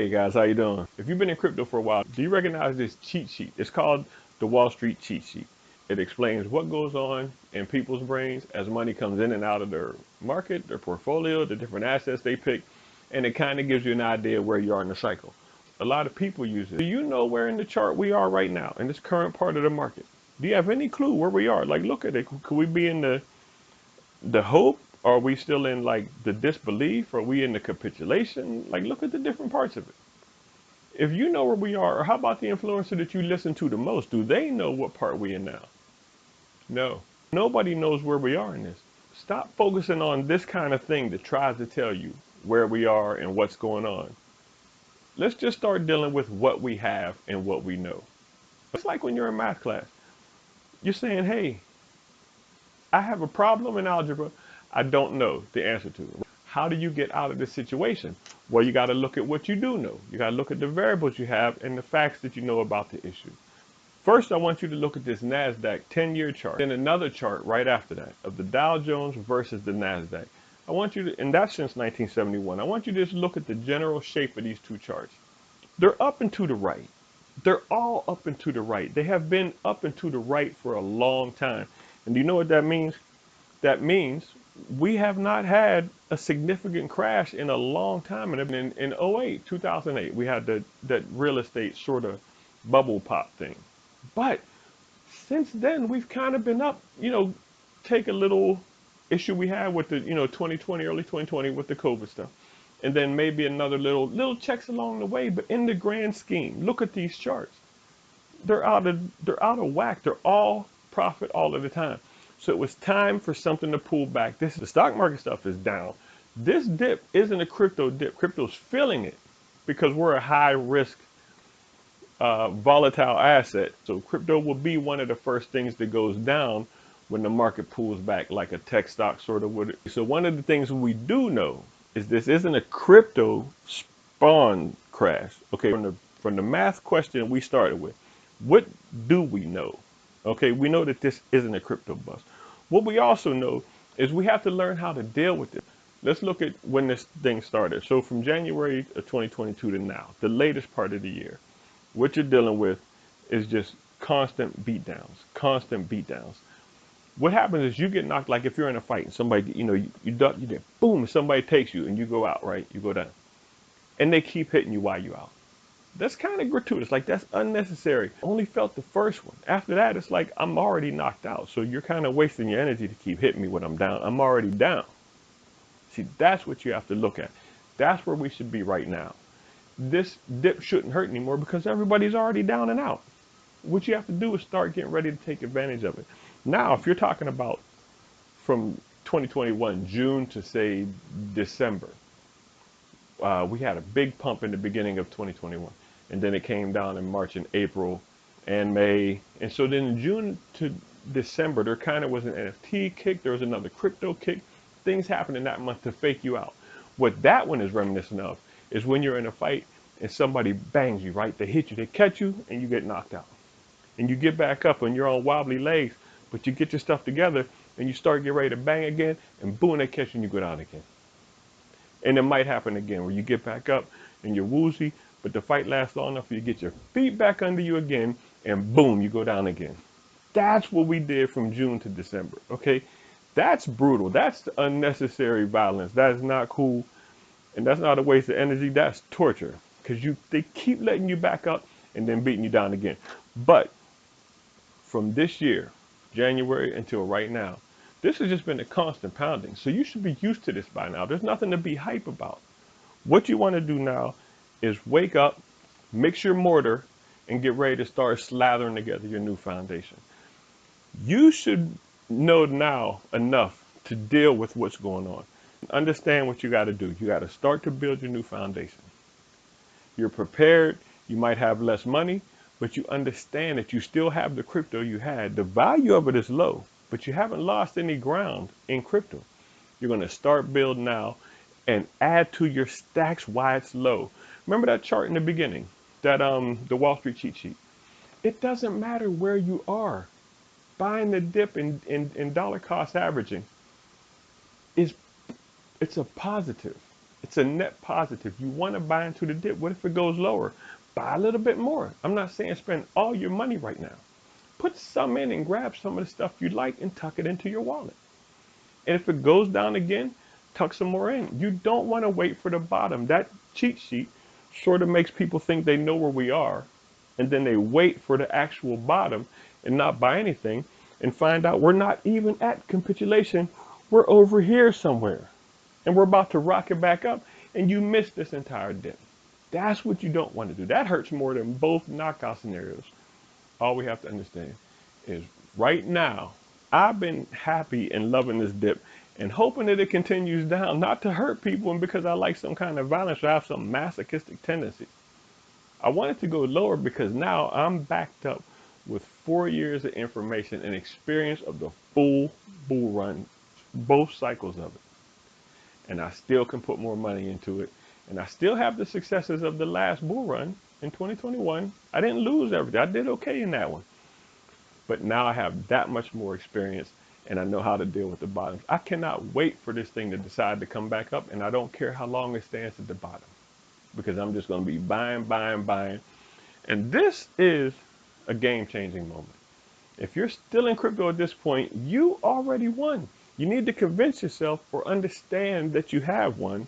Hey guys, how you doing? If you've been in crypto for a while, do you recognize this cheat sheet? It's called the Wall Street cheat sheet. It explains what goes on in people's brains as money comes in and out of their market, their portfolio, the different assets they pick, and it kind of gives you an idea where you are in the cycle. A lot of people use it. Do you know where in the chart we are right now in this current part of the market? Do you have any clue where we are? Like, look at it. Could we be in the hope? Are we still in like the disbelief? Are we in the capitulation? Like, look at the different parts of it. If you know where we are, or how about the influencer that you listen to the most? Do they know what part we in now? No. Nobody knows where we are in this. Stop focusing on this kind of thing that tries to tell you where we are and what's going on. Let's just start dealing with what we have and what we know. It's like when you're in math class. You're saying, hey, I have a problem in algebra I don't know the answer to it. How do you get out of this situation? Well, you got to look at what you do know. You got to look at the variables you have and the facts that you know about the issue. First, I want you to look at this NASDAQ 10-year chart, then another chart right after that of the Dow Jones versus the NASDAQ. I want you to, and that's since 1971, I want you to just look at the general shape of these two charts. They're up and to the right. They're all up and to the right. They have been up and to the right for a long time. And do you know what that means? That means we have not had a significant crash in a long time. And in 08, 2008, we had that real estate sort of bubble pop thing. But since then, we've kind of been up, take a little issue we had with the, 2020, early 2020 with the COVID stuff. And then maybe another little checks along the way. But in the grand scheme, look at these charts. They're out of whack. They're all profit all of the time. So it was time for something to pull back. The stock market stuff is down. This dip isn't a crypto dip. Crypto's feeling it because we're a high risk, volatile asset. So crypto will be one of the first things that goes down when the market pulls back, like a tech stock sort of would. So one of the things we do know is this isn't a crypto spawn crash. Okay, from the math question we started with, what do we know? Okay, we know that this isn't a crypto bust. What we also know is we have to learn how to deal with it. Let's look at when this thing started. So from January of 2022 to now, the latest part of the year, what you're dealing with is just constant beatdowns, constant beatdowns. What happens is you get knocked, like if you're in a fight and somebody, you duck, you get boom, somebody takes you and you go out, right? You go down. And they keep hitting you while you're out. That's kind of gratuitous, like that's unnecessary. Only felt the first one. After that, it's like I'm already knocked out. So you're kind of wasting your energy to keep hitting me when I'm down. I'm already down. See, that's what you have to look at. That's where we should be right now. This dip shouldn't hurt anymore because everybody's already down and out. What you have to do is start getting ready to take advantage of it. Now, if you're talking about from 2021, June to say December, we had a big pump in the beginning of 2021. And then it came down in March and April and May. And so then in June to December, there kind of was an NFT kick. There was another crypto kick. Things happened in that month to fake you out. What that one is reminiscent of is when you're in a fight and somebody bangs you, right? They hit you, they catch you, and you get knocked out. And you get back up and you're on wobbly legs, but you get your stuff together and you start getting ready to bang again, and boom, they catch you and you go down again. And it might happen again where you get back up and you're woozy, but the fight lasts long enough for you to get your feet back under you again, and boom, you go down again. That's what we did from June to December, okay? That's brutal. That's unnecessary violence. That's not cool, and that's not a waste of energy. That's torture because they keep letting you back up and then beating you down again. But from this year, January until right now, this has just been a constant pounding. So you should be used to this by now. There's nothing to be hype about. What you want to do now is wake up, mix your mortar, and get ready to start slathering together your new foundation. You should know now enough to deal with what's going on. Understand what you got to do. You got to start to build your new foundation. You're prepared. You might have less money, but you understand that you still have the crypto you had. The value of it is low, but you haven't lost any ground in crypto. You're going to start building now and add to your stacks while it's low. Remember that chart in the beginning, that the Wall Street cheat sheet? It doesn't matter where you are. Buying the dip in dollar cost averaging it's a positive. It's a net positive. You want to buy into the dip. What if it goes lower? Buy a little bit more. I'm not saying spend all your money right now. Put some in and grab some of the stuff you like and tuck it into your wallet. And if it goes down again, tuck some more in. You don't want to wait for the bottom. That cheat sheet sort of makes people think they know where we are, and then they wait for the actual bottom and not buy anything and find out we're not even at capitulation. We're over here somewhere and we're about to rock it back up, and you missed this entire dip. That's what you don't want to do. That hurts more than both knockout scenarios. All we have to understand is right now, I've been happy and loving this dip and hoping that it continues down, not to hurt people and because I like some kind of violence or I have some masochistic tendency. I want it to go lower because now I'm backed up with 4 years of information and experience of the full bull run, both cycles of it. And I still can put more money into it. And I still have the successes of the last bull run in 2021. I didn't lose everything. I did okay in that one. But now I have that much more experience and I know how to deal with the bottoms. I cannot wait for this thing to decide to come back up, and I don't care how long it stands at the bottom because I'm just going to be buying, buying, buying. And this is a game-changing moment. If you're still in crypto at this point, you already won. You need to convince yourself or understand that you have won.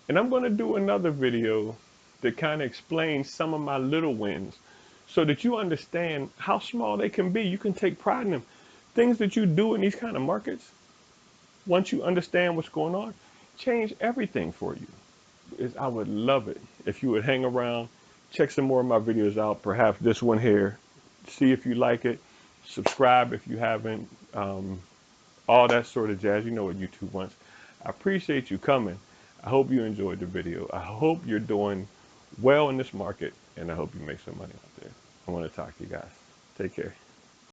And I'm going to do another video that kind of explains some of my little wins so that you understand how small they can be. You can take pride in them. Things that you do in these kind of markets, once you understand what's going on, change everything for you. I would love it if you would hang around, check some more of my videos out, perhaps this one here, see if you like it, subscribe if you haven't, all that sort of jazz. You know what YouTube wants. I appreciate you coming. I hope you enjoyed the video. I hope you're doing well in this market, and I hope you make some money out there. I want to talk to you guys. Take care.